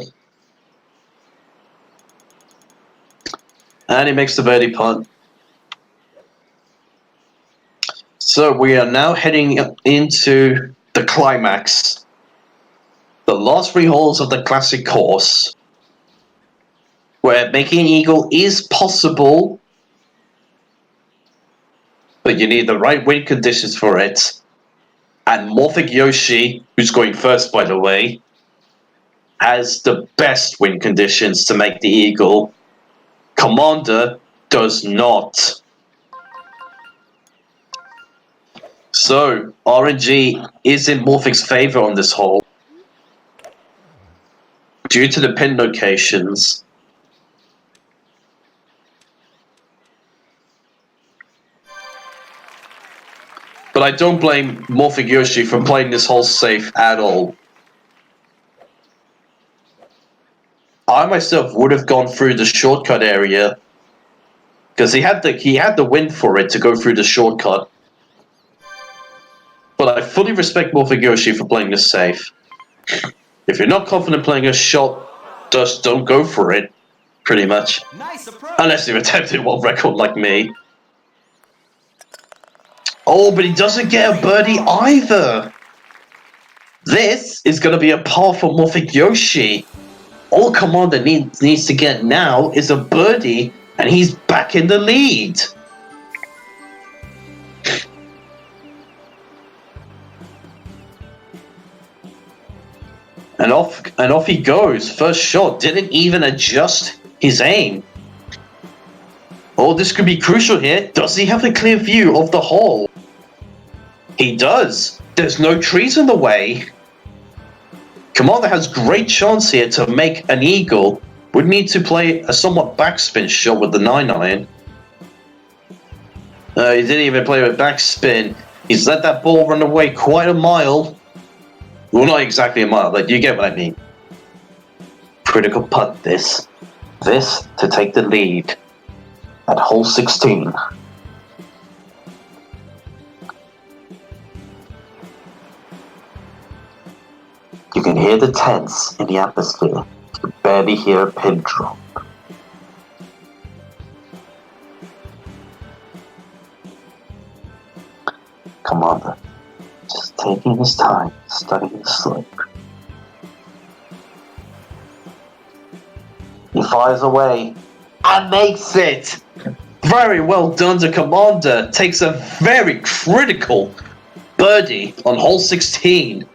And he makes the birdie putt. So we are now heading into the climax. The last 3 holes of the classic course, where making an eagle is possible, but you need the right wind conditions for it. And Morphic Yoshi, who's going first by the way, has the best wind conditions to make the eagle. Commander does not. So RNG is in Morphic's favor on this hole due to the pin locations. But I don't blame Morphic Yoshi for playing this hole safe at all. I myself would have gone through the shortcut area because he had the wind for it to go through the shortcut. But I fully respect Morphic Yoshi for playing this safe. If you're not confident playing a shot, just don't go for it, pretty much. Nice approach. Unless you've attempted one record like me. Oh, but he doesn't get a birdie either. This is going to be a par for Morphic Yoshi. All Commander needs to get now is a birdie, and he's back in the lead. And off he goes. First shot, didn't even adjust his aim. Oh, this could be crucial here. Does he have a clear view of the hole? He does. There's no trees in the way. Commander has great chance here to make an eagle. Would need to play a somewhat backspin shot with the 9-iron. He didn't even play with backspin. He's let that ball run away quite a mile. Well, not exactly a mile, but you get what I mean. Critical putt this. This to take the lead at hole 16. You can hear the tense in the atmosphere. You can barely hear a pin drop. Commander, just taking his time, studying the slope. He fires away and makes it! Very well done to Commander. Takes a very critical birdie on hole 16.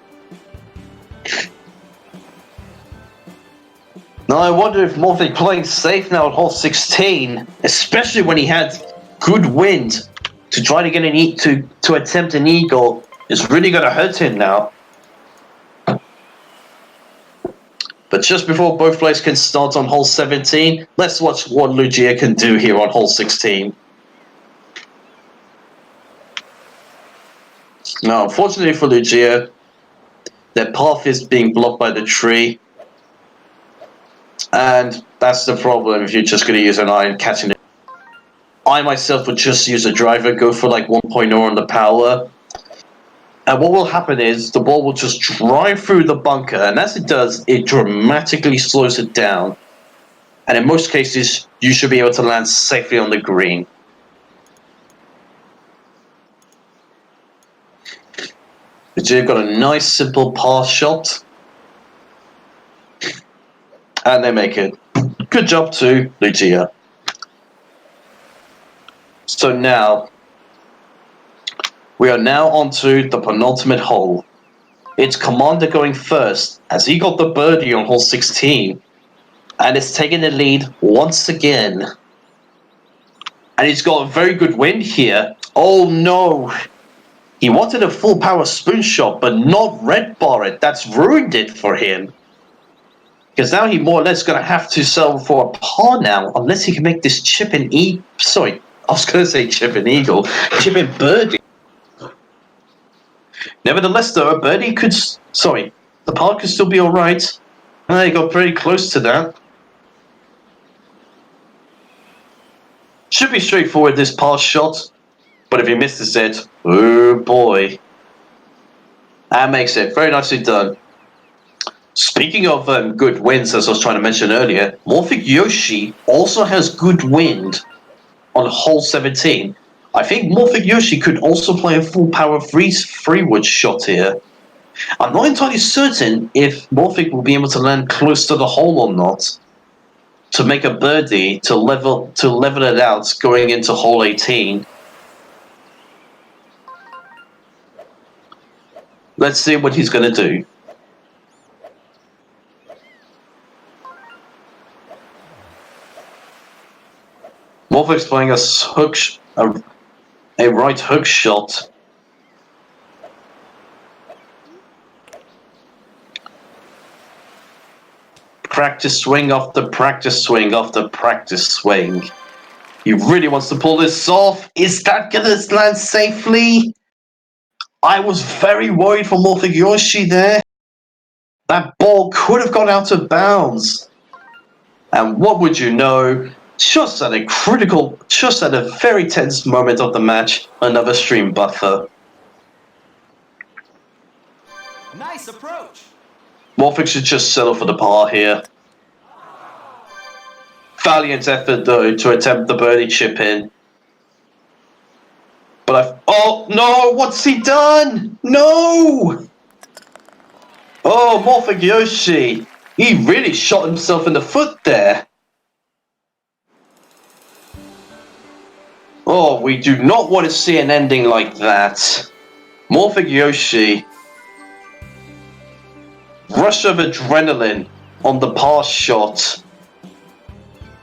Now I wonder if Morphic playing safe now at hole 16, especially when he had good wind to try to get an to attempt an eagle, is really going to hurt him now. But just before both players can start on hole 17, let's watch what Lugia can do here on hole 16. Now, unfortunately for Lugia, their path is being blocked by the tree. And that's the problem if you're just going to use an iron catching it. I myself would just use a driver, go for like 1.0 on the power. And what will happen is the ball will just drive through the bunker, and as it does, it dramatically slows it down. And in most cases, you should be able to land safely on the green. Lugia got a nice simple pass shot. And they make it. Good job to Lugia. So now, we are now onto the penultimate hole. It's Commander going first, as he got the birdie on hole 16. And is taking the lead once again. And he's got a very good wind here. Oh no! He wanted a full power spoon shot, but not red bar it. That's ruined it for him. Because now he more or less going to have to settle for a par now, unless he can make this chip and eagle. Sorry, I was going to say chip and eagle. Chip and birdie. Nevertheless, though, a birdie could. Sorry, the par could still be alright. He got pretty close to that. Should be straightforward, this par shot. But if he misses it, oh boy. That makes it. Very nicely done. Speaking of good winds, as I was trying to mention earlier, Morphic Yoshi also has good wind on hole 17. I think Morphic Yoshi could also play a full power freewood shot here. I'm not entirely certain if Morphic will be able to land close to the hole or not to make a birdie to level it out going into hole 18. Let's see what he's going to do. Morphic's playing a right hook shot. Practice swing after practice swing after practice swing. He really wants to pull this off. Is that going to land safely? I was very worried for Morphic Yoshi there. That ball could have gone out of bounds. And what would you know? Just at a very tense moment of the match, another stream buffer. Nice approach. Morphic should just settle for the par here. Valiant effort though to attempt the birdie chip in. But oh no, what's he done? No! Oh, Morphic Yoshi. He really shot himself in the foot there. Oh, we do not want to see an ending like that. Morphic Yoshi. Rush of adrenaline on the pass shot.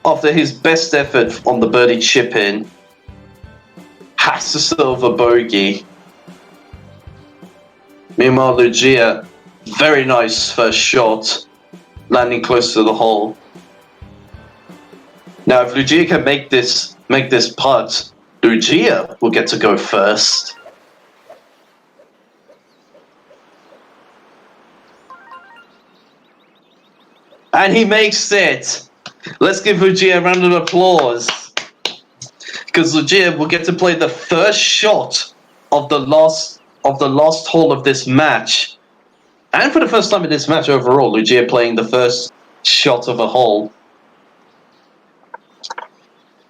After his best effort on the birdie chip in. Has to silver bogey. Meanwhile, Lugia, very nice first shot. Landing close to the hole. Now, if Lugia can make this putt, Lugia will get to go first. And he makes it! Let's give Lugia a round of applause. Because Lugia will get to play the first shot of the last hole of this match. And for the first time in this match overall, Lugia playing the first shot of a hole.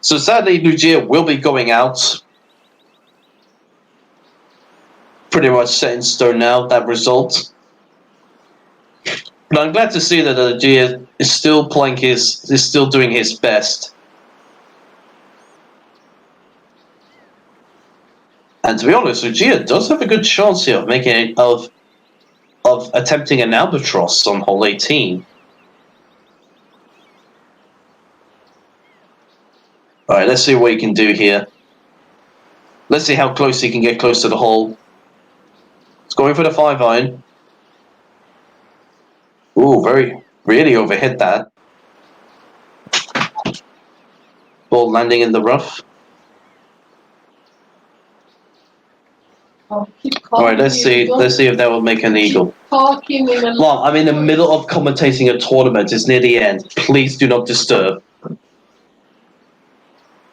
So sadly, Lugia will be going out. Pretty much set in stone now, that result. But I'm glad to see that Lugia is still doing his best. And to be honest, Lugia does have a good chance here of attempting an albatross on hole 18. Alright, let's see what he can do here. Let's see how close he can get close to the hole. It's going for the 5-iron. Ooh, really overhit that. Ball landing in the rough. Alright, let's see if that will make an eagle. Well, I'm in the middle of commentating a tournament. It's near the end. Please do not disturb.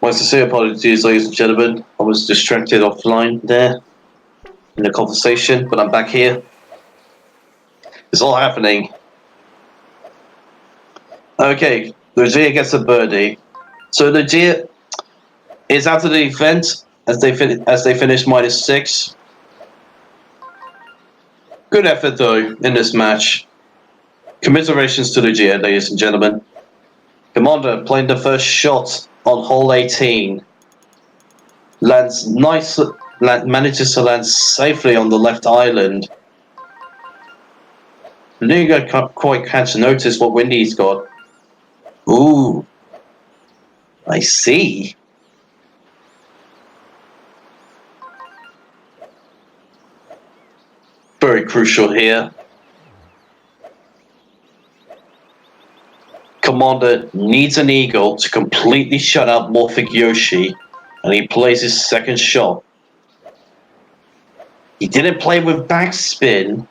My sincere apologies, ladies and gentlemen. I was distracted offline there in the conversation, but I'm back here. It's all happening. Okay, Lucia gets a birdie. So Lucia is out of the event as they finish -6. Good effort though in this match. Commiserations to Lucia, ladies and gentlemen. Commander playing the first shot on hole 18. Manages to land safely on the left island. Lucia can't quite catch notice what wind he's got. Ooh, I see. Very crucial here. Commander needs an eagle to completely shut out Morphic Yoshi, and he plays his second shot. He didn't play with backspin.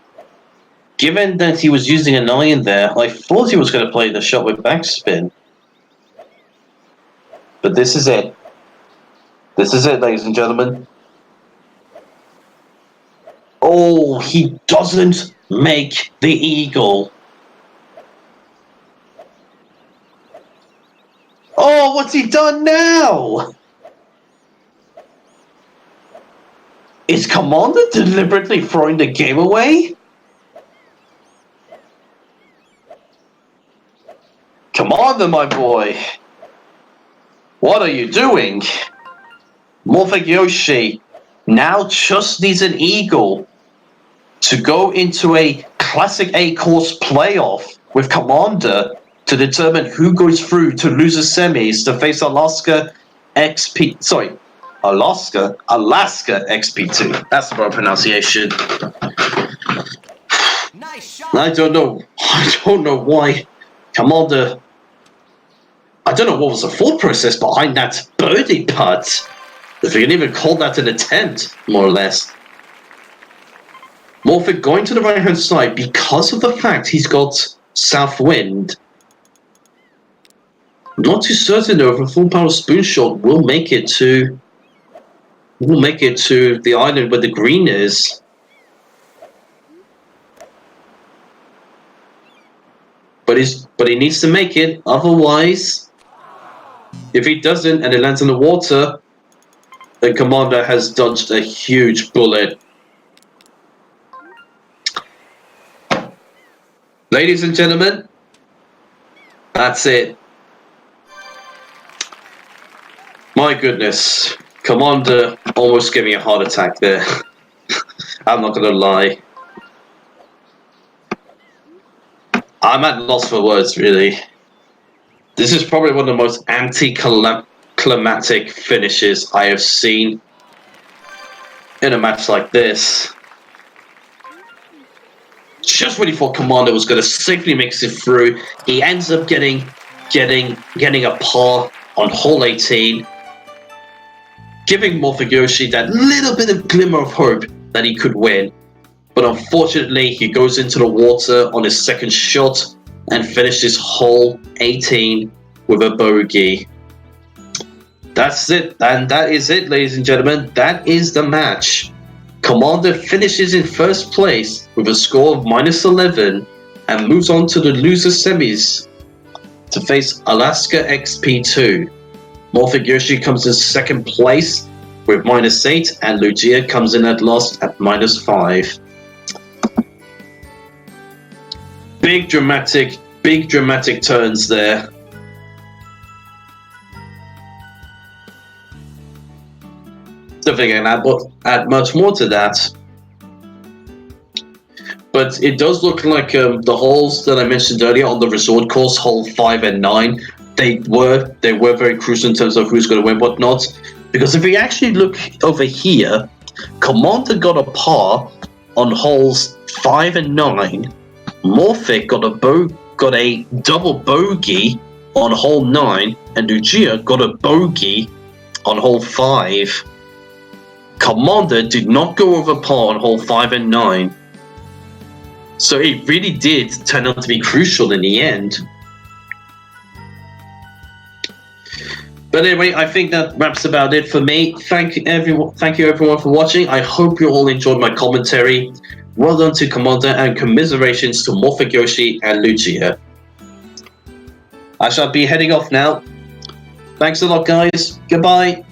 Given that he was using an iron there, I thought he was going to play the shot with backspin. But this is it. This is it, ladies and gentlemen. Oh, he doesn't make the eagle. Oh, what's he done now? Is Commander deliberately throwing the game away? Commander, my boy. What are you doing? Morphic Yoshi now just needs an eagle to go into a Classic A course playoff with Commander to determine who goes through to loser semis to face Alaska XP2. That's the wrong pronunciation. Nice shot. I don't know why Commander. I don't know what was the thought process behind that birdie putt. If you can even call that an attempt, more or less. Morphic going to the right-hand side because of the fact he's got south wind. I'm not too certain though if a full power spoon shot will make it to the island where the green is. But he needs to make it, otherwise, if he doesn't and it lands in the water, then Commander has dodged a huge bullet. Ladies and gentlemen, that's it. My goodness, Commander almost gave me a heart attack there. I'm not gonna lie. I'm at loss for words, really. This is probably one of the most anticlimactic finishes I have seen in a match like this. Just when he thought Commander was going to safely mix it through, he ends up getting a par on hole 18, giving Morphic Yoshi that little bit of glimmer of hope that he could win. But unfortunately, he goes into the water on his second shot and finishes hole 18 with a bogey. That's it, and that is it, ladies and gentlemen. That is the match. Commander finishes in first place with a score of -11 and moves on to the loser semis to face Alaska XP2. Morphic Yoshi comes in second place with -8 and Lugia comes in at last at -5. Big dramatic turns there. Don't think I can add much more to that. But it does look like the holes that I mentioned earlier on the resort course, hole 5 and 9, they were very crucial in terms of who's going to win, whatnot. Because if we actually look over here, Commander got a par on holes 5 and 9. Morphic got a double bogey on hole 9, and Lugia got a bogey on hole 5. Commander did not go over par on hole 5 and 9. So it really did turn out to be crucial in the end. But anyway, I think that wraps about it for me. Thank you everyone for watching. I hope you all enjoyed my commentary. Well done to Commander, and commiserations to Morphic Yoshi and Lugia. I shall be heading off now. Thanks a lot, guys. Goodbye.